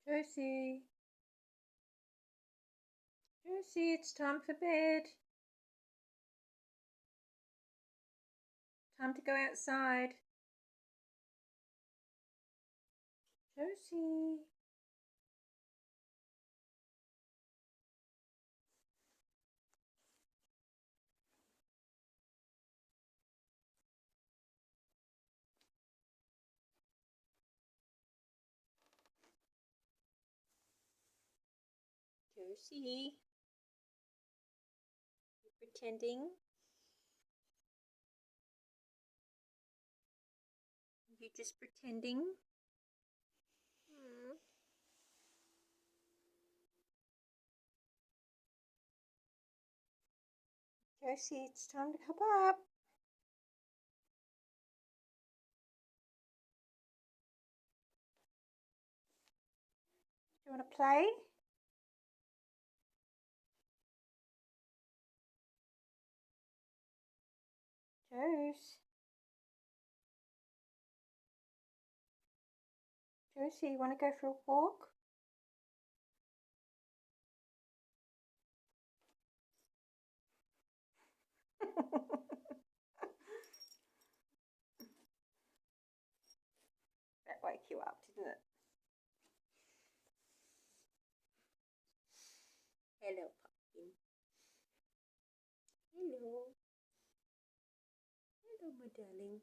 Josie, Josie, it's time for bed. Time to go outside. Josie. Josie. You pretending? You just pretending? Hmm. Josie, it's time to come up. Do you want to play? Josie. Josie, you want to go for a walk? That woke you up, didn't it? Hello, pumpkin. Hello. Hello, my darling.